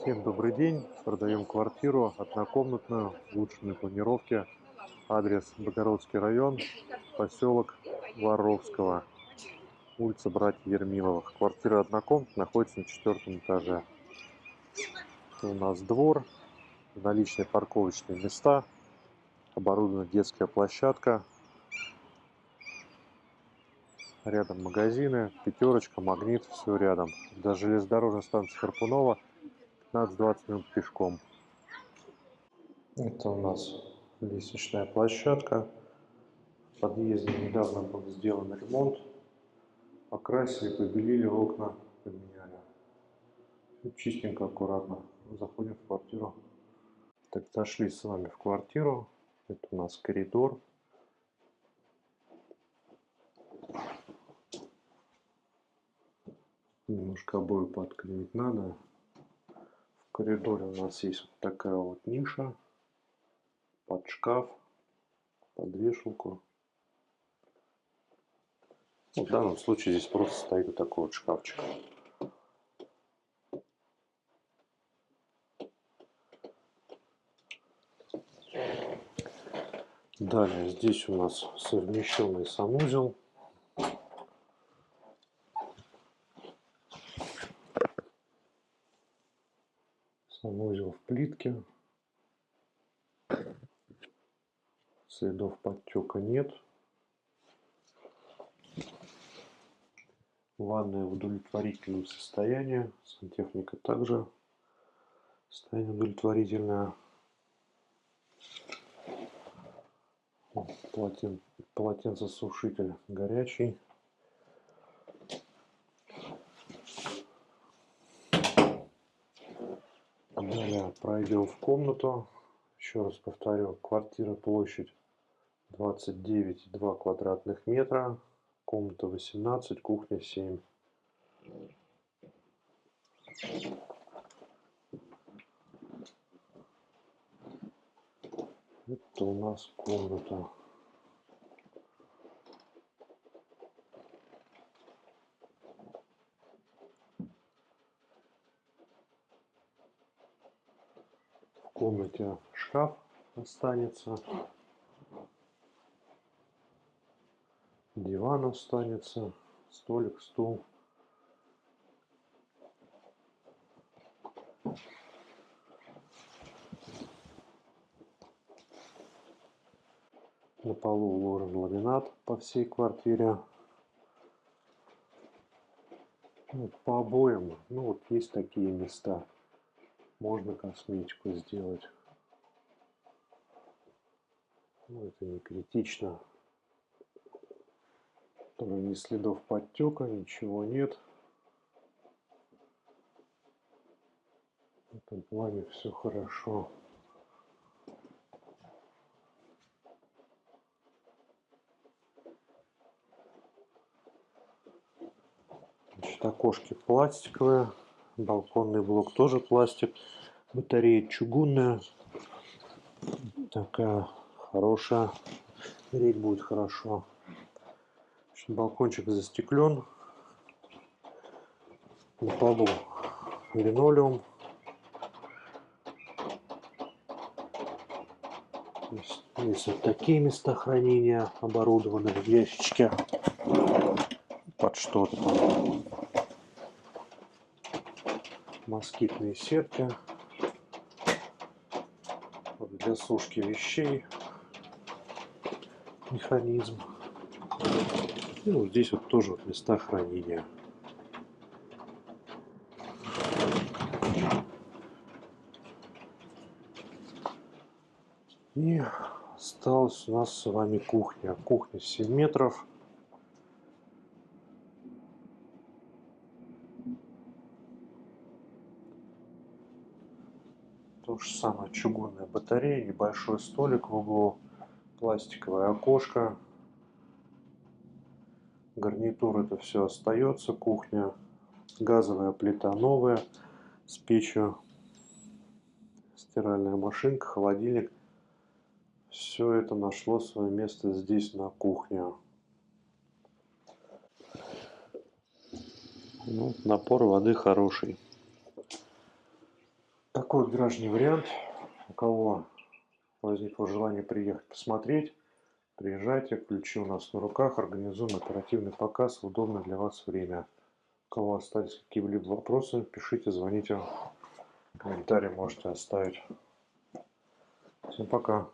Всем добрый день. Продаем квартиру однокомнатную в улучшенной планировке. Адрес Богородский район, поселок Воровского, улица Братьев Ермиловых. Квартира однокомнатная находится на 4-м этаже. Это у нас двор, наличные парковочные места, оборудована детская площадка, рядом магазины, пятерочка, магнит, все рядом. До железнодорожной станции Харпунова 15-20 минут пешком. Это у нас лестничная площадка. В подъезде недавно был сделан ремонт. Покрасили, побелили окна, поменяли. Все чистенько, аккуратно. Заходим в квартиру. Так, зашли с вами в квартиру. Это у нас коридор. Немножко обои подклеить надо. В коридоре у нас есть вот такая вот ниша под шкаф, под вешалку. В данном случае здесь просто стоит вот такой вот шкафчик. Далее здесь у нас совмещенный санузел. Санузел в плитке. Следов подтека нет. Ванная в удовлетворительном состоянии. Сантехника также состояние удовлетворительное. Полотенцесушитель горячий. Далее пройдем в комнату. Еще раз повторю, квартира площадь 29,2 квадратных метра. Комната 18, кухня 7. Это у нас комната. В комнате шкаф останется. Диван останется. Столик, стул. На полу уложен ламинат по всей квартире. По обоям, вот есть такие места. Можно косметику сделать. Это не критично. Ни следов подтека, ничего нет. В этом плане все хорошо. Значит, окошки пластиковые. Балконный блок тоже пластик. Батарея чугунная. Такая хорошая. Греть будет хорошо. Значит, балкончик застеклен. На полу линолеум. Есть вот такие места хранения, оборудованы в ящичке под что-то. Москитные сетки для сушки вещей. Механизм. И вот здесь вот тоже вот места хранения. И осталась у нас с вами кухня. Кухня 7 метров. То же самое, чугунная батарея, небольшой столик в углу, пластиковое окошко. Гарнитур это все остается, кухня. Газовая плита новая с печью. Стиральная машинка, холодильник. Все это нашло свое место здесь на кухне. Напор воды хороший. такой вот, граждане, вариант. У кого возникло желание приехать посмотреть, приезжайте, ключи у нас на руках, организуем оперативный показ в удобное для вас время. У кого остались какие-либо вопросы, пишите, звоните, комментарии можете оставить. Всем пока.